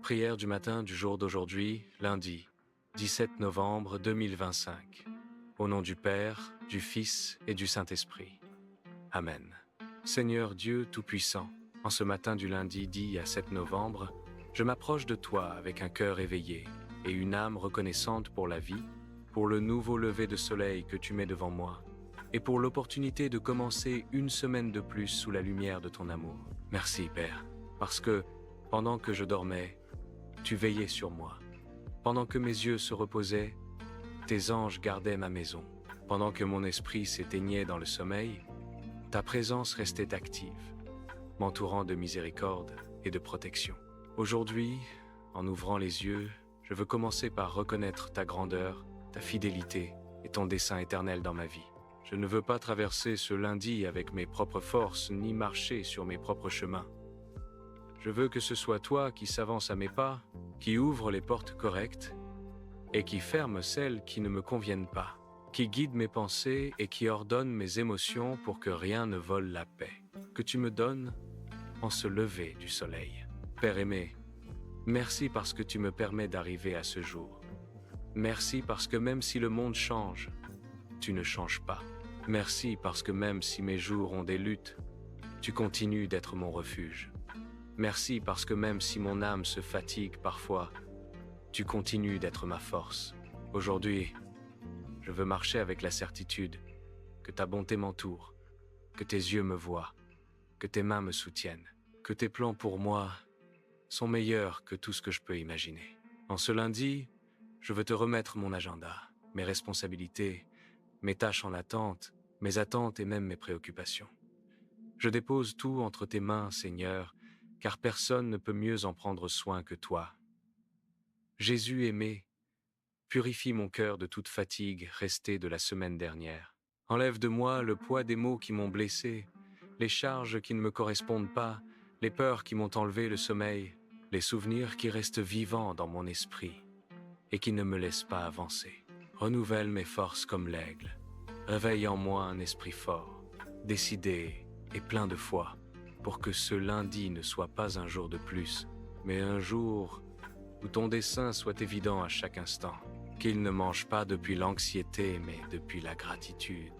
Prière du matin du jour d'aujourd'hui, lundi, 17 novembre 2025. Au nom du Père, du Fils et du Saint-Esprit. Amen. Seigneur Dieu Tout-Puissant, en ce matin du lundi dit à 7 novembre, je m'approche de toi avec un cœur éveillé et une âme reconnaissante pour la vie, pour le nouveau lever de soleil que tu mets devant moi, et pour l'opportunité de commencer une semaine de plus sous la lumière de ton amour. Merci Père, parce que, pendant que je dormais, tu veillais sur moi. Pendant que mes yeux se reposaient, tes anges gardaient ma maison. Pendant que mon esprit s'éteignait dans le sommeil, ta présence restait active, m'entourant de miséricorde et de protection. Aujourd'hui, en ouvrant les yeux, je veux commencer par reconnaître ta grandeur, ta fidélité et ton dessein éternel dans ma vie. Je ne veux pas traverser ce lundi avec mes propres forces ni marcher sur mes propres chemins. Je veux que ce soit toi qui s'avance à mes pas, qui ouvre les portes correctes et qui ferme celles qui ne me conviennent pas, qui guide mes pensées et qui ordonne mes émotions pour que rien ne vole la paix que tu me donnes en ce lever du soleil. Père aimé, merci parce que tu me permets d'arriver à ce jour. Merci parce que même si le monde change, tu ne changes pas. Merci parce que même si mes jours ont des luttes, tu continues d'être mon refuge. Merci parce que même si mon âme se fatigue parfois, tu continues d'être ma force. Aujourd'hui, je veux marcher avec la certitude que ta bonté m'entoure, que tes yeux me voient, que tes mains me soutiennent, que tes plans pour moi sont meilleurs que tout ce que je peux imaginer. En ce lundi, je veux te remettre mon agenda, mes responsabilités, mes tâches en attente, mes attentes et même mes préoccupations. Je dépose tout entre tes mains, Seigneur, car personne ne peut mieux en prendre soin que toi. Jésus aimé, purifie mon cœur de toute fatigue restée de la semaine dernière. Enlève de moi le poids des maux qui m'ont blessé, les charges qui ne me correspondent pas, les peurs qui m'ont enlevé le sommeil, les souvenirs qui restent vivants dans mon esprit et qui ne me laissent pas avancer. Renouvelle mes forces comme l'aigle. Réveille en moi un esprit fort, décidé et plein de foi, pour que ce lundi ne soit pas un jour de plus, mais un jour où ton dessein soit évident à chaque instant, qu'il ne mange pas depuis l'anxiété, mais depuis la gratitude,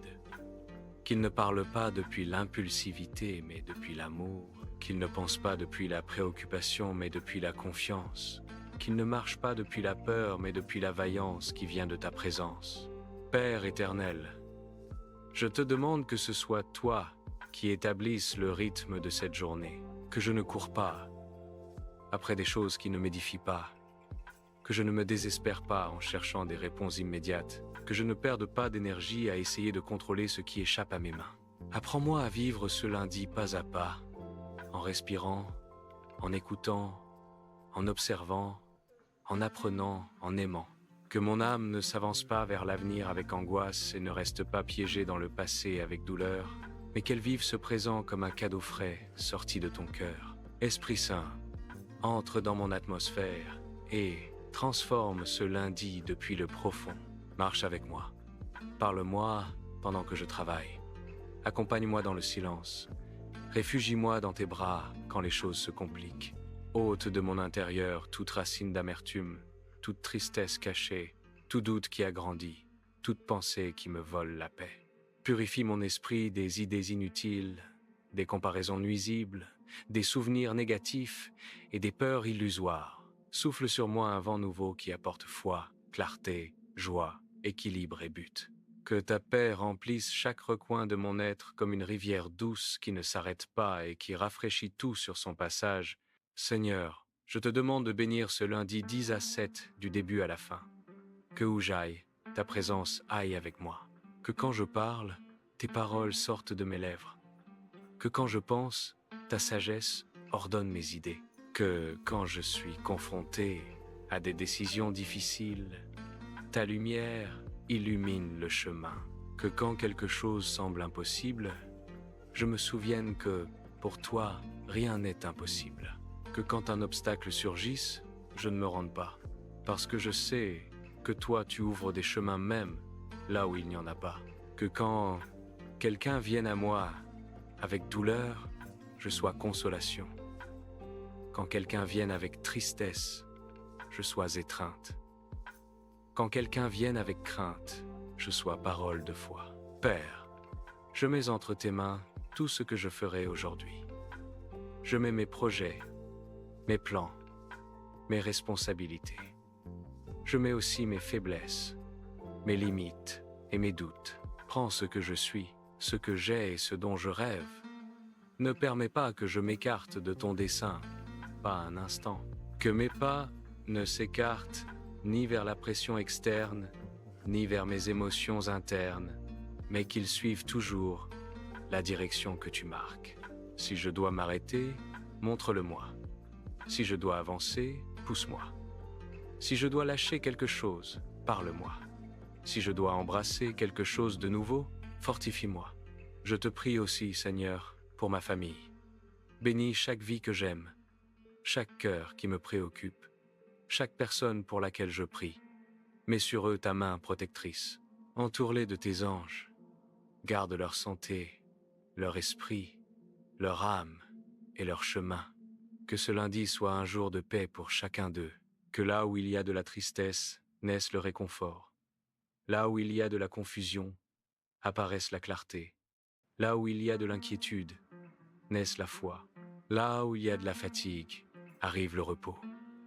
qu'il ne parle pas depuis l'impulsivité, mais depuis l'amour, qu'il ne pense pas depuis la préoccupation, mais depuis la confiance, qu'il ne marche pas depuis la peur, mais depuis la vaillance qui vient de ta présence. Père éternel, je te demande que ce soit toi qui établisse le rythme de cette journée, que je ne cours pas après des choses qui ne m'édifient pas, que je ne me désespère pas en cherchant des réponses immédiates, que je ne perde pas d'énergie à essayer de contrôler ce qui échappe à mes mains. Apprends-moi à vivre ce lundi pas à pas, en respirant, en écoutant, en observant, en apprenant, en aimant. Que mon âme ne s'avance pas vers l'avenir avec angoisse et ne reste pas piégée dans le passé avec douleur, mais qu'elle vive ce présent comme un cadeau frais sorti de ton cœur. Esprit Saint, entre dans mon atmosphère et transforme ce lundi depuis le profond. Marche avec moi. Parle-moi pendant que je travaille. Accompagne-moi dans le silence. Réfugie-moi dans tes bras quand les choses se compliquent. Ôte de mon intérieur toute racine d'amertume, toute tristesse cachée, tout doute qui a grandi, toute pensée qui me vole la paix. Purifie mon esprit des idées inutiles, des comparaisons nuisibles, des souvenirs négatifs et des peurs illusoires. Souffle sur moi un vent nouveau qui apporte foi, clarté, joie, équilibre et but. Que ta paix remplisse chaque recoin de mon être comme une rivière douce qui ne s'arrête pas et qui rafraîchit tout sur son passage. Seigneur, je te demande de bénir ce lundi 10 à 7 du début à la fin. Que où j'aille, ta présence aille avec moi. Que quand je parle, tes paroles sortent de mes lèvres. Que quand je pense, ta sagesse ordonne mes idées. Que quand je suis confronté à des décisions difficiles, ta lumière illumine le chemin. Que quand quelque chose semble impossible, je me souvienne que, pour toi, rien n'est impossible. Que quand un obstacle surgisse, je ne me rende pas. Parce que je sais que toi tu ouvres des chemins même là où il n'y en a pas. Que quand quelqu'un vienne à moi avec douleur, je sois consolation. Quand quelqu'un vienne avec tristesse, je sois étreinte. Quand quelqu'un vienne avec crainte, je sois parole de foi. Père, je mets entre tes mains tout ce que je ferai aujourd'hui. Je mets mes projets, mes plans, mes responsabilités. Je mets aussi mes faiblesses, mes limites et mes doutes. Prends ce que je suis, ce que j'ai et ce dont je rêve. Ne permets pas que je m'écarte de ton dessein, pas un instant. Que mes pas ne s'écartent ni vers la pression externe, ni vers mes émotions internes, mais qu'ils suivent toujours la direction que tu marques. Si je dois m'arrêter, montre-le-moi. Si je dois avancer, pousse-moi. Si je dois lâcher quelque chose, parle-moi. Si je dois embrasser quelque chose de nouveau, fortifie-moi. Je te prie aussi, Seigneur, pour ma famille. Bénis chaque vie que j'aime, chaque cœur qui me préoccupe, chaque personne pour laquelle je prie. Mets sur eux ta main protectrice. Entoure-les de tes anges. Garde leur santé, leur esprit, leur âme et leur chemin. Que ce lundi soit un jour de paix pour chacun d'eux. Que là où il y a de la tristesse, naisse le réconfort. Là où il y a de la confusion, apparaisse la clarté. Là où il y a de l'inquiétude, naisse la foi. Là où il y a de la fatigue, arrive le repos.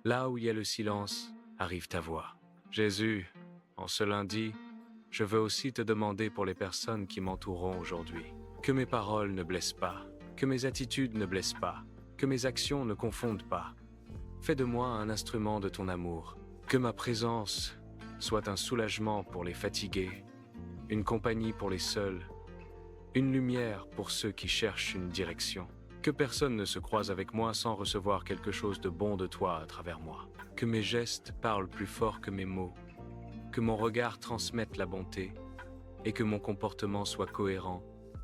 Là où il y a le silence, arrive ta voix. Jésus, en ce lundi, je veux aussi te demander pour les personnes qui m'entoureront aujourd'hui. Que mes paroles ne blessent pas, que mes attitudes ne blessent pas, que mes actions ne confondent pas. Fais de moi un instrument de ton amour. Que ma présence soit un soulagement pour les fatigués, une compagnie pour les seuls, une lumière pour ceux qui cherchent une direction. Que personne ne se croise avec moi sans recevoir quelque chose de bon de toi à travers moi. Que mes gestes parlent plus fort que mes mots. Que mon regard transmette la bonté et que mon comportement soit cohérent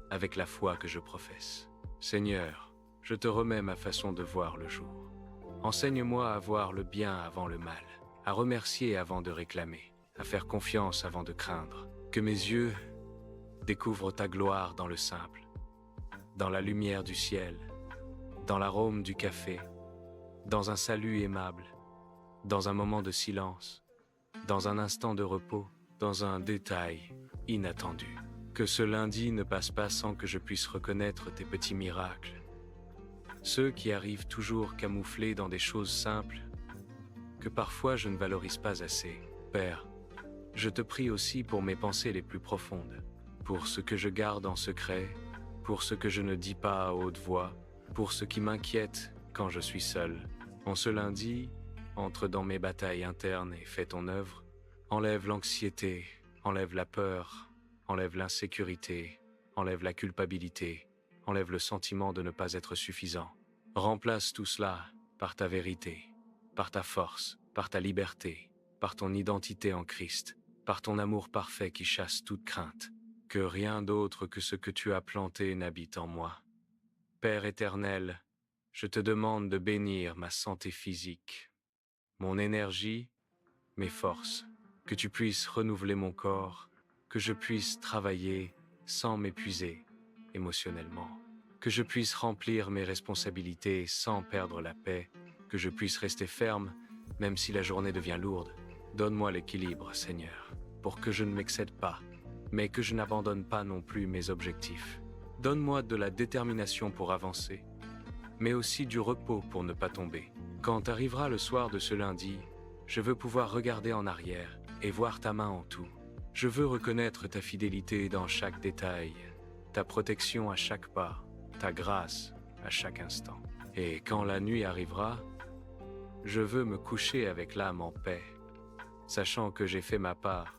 avec la foi que je professe. Seigneur, je te remets ma façon de voir le jour. Enseigne-moi à voir le bien avant le mal, à remercier avant de réclamer, à faire confiance avant de craindre. Que mes yeux découvrent ta gloire dans le simple, dans la lumière du ciel, dans l'arôme du café, dans un salut aimable, dans un moment de silence, dans un instant de repos, dans un détail inattendu. Que ce lundi ne passe pas sans que je puisse reconnaître tes petits miracles, ceux qui arrivent toujours camouflés dans des choses simples que parfois je ne valorise pas assez. Père, je te prie aussi pour mes pensées les plus profondes, pour ce que je garde en secret, pour ce que je ne dis pas à haute voix, pour ce qui m'inquiète quand je suis seul. En ce lundi, entre dans mes batailles internes et fais ton œuvre. Enlève l'anxiété, enlève la peur, enlève l'insécurité, enlève la culpabilité, enlève le sentiment de ne pas être suffisant. Remplace tout cela par ta vérité, par ta force, par ta liberté, par ton identité en Christ, par ton amour parfait qui chasse toute crainte. Que rien d'autre que ce que tu as planté n'habite en moi. Père éternel, je te demande de bénir ma santé physique, mon énergie, mes forces, que tu puisses renouveler mon corps, que je puisse travailler sans m'épuiser émotionnellement, que je puisse remplir mes responsabilités sans perdre la paix, que je puisse rester ferme même si la journée devient lourde. Donne-moi l'équilibre, Seigneur, pour que je ne m'excède pas, mais que je n'abandonne pas non plus mes objectifs. Donne-moi de la détermination pour avancer, mais aussi du repos pour ne pas tomber. Quand arrivera le soir de ce lundi, je veux pouvoir regarder en arrière et voir ta main en tout. Je veux reconnaître ta fidélité dans chaque détail, ta protection à chaque pas, ta grâce à chaque instant. Et quand la nuit arrivera, je veux me coucher avec l'âme en paix, sachant que j'ai fait ma part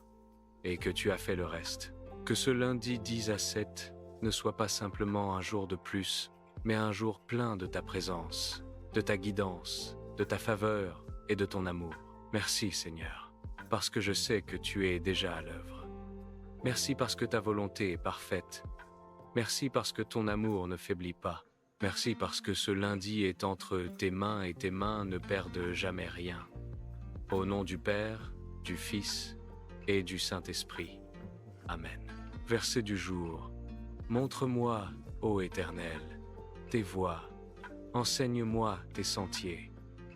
et que tu as fait le reste. Que ce lundi 10 à 7 ne soit pas simplement un jour de plus, mais un jour plein de ta présence, de ta guidance, de ta faveur et de ton amour. Merci Seigneur, parce que je sais que tu es déjà à l'œuvre. Merci parce que ta volonté est parfaite. Merci parce que ton amour ne faiblit pas. Merci parce que ce lundi est entre tes mains et tes mains ne perdent jamais rien. Au nom du Père, du Fils et du Saint-Esprit. Amen. Verset du jour. Montre-moi, ô Éternel, tes voies, Enseigne-moi tes sentiers.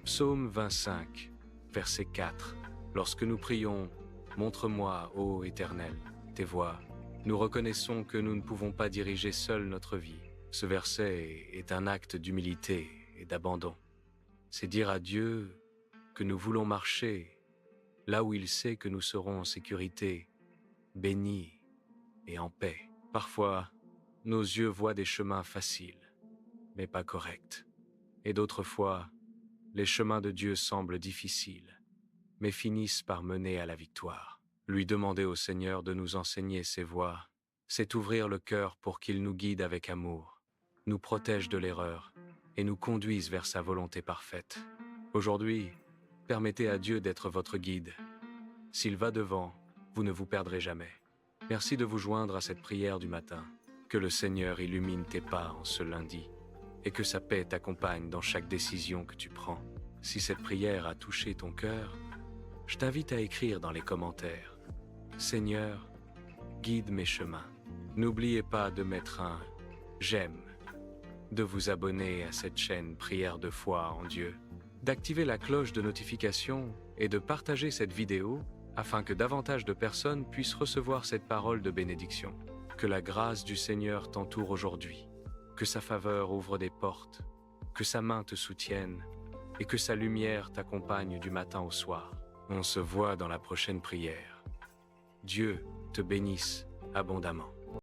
Psaume 25, verset 4. Lorsque nous prions, montre-moi, ô Éternel, tes voies. Nous reconnaissons que nous ne pouvons pas diriger seuls notre vie. Ce verset est un acte d'humilité et d'abandon. C'est dire à Dieu que nous voulons marcher là où il sait que nous serons en sécurité, bénis et en paix. Parfois, nos yeux voient des chemins faciles, mais pas corrects. Et d'autres fois, les chemins de Dieu semblent difficiles, mais finissent par mener à la victoire. Lui demander au Seigneur de nous enseigner ses voies, c'est ouvrir le cœur pour qu'il nous guide avec amour, nous protège de l'erreur et nous conduise vers sa volonté parfaite. Aujourd'hui, permettez à Dieu d'être votre guide. S'il va devant, vous ne vous perdrez jamais. Merci de vous joindre à cette prière du matin. Que le Seigneur illumine tes pas en ce lundi et que sa paix t'accompagne dans chaque décision que tu prends. Si cette prière a touché ton cœur, je t'invite à écrire dans les commentaires « Seigneur, guide mes chemins ». N'oubliez pas de mettre un « j'aime », de vous abonner à cette chaîne Prière de foi en Dieu, d'activer la cloche de notification et de partager cette vidéo afin que davantage de personnes puissent recevoir cette parole de bénédiction. Que la grâce du Seigneur t'entoure aujourd'hui, que sa faveur ouvre des portes, que sa main te soutienne et que sa lumière t'accompagne du matin au soir. On se voit dans la prochaine prière. Dieu te bénisse abondamment.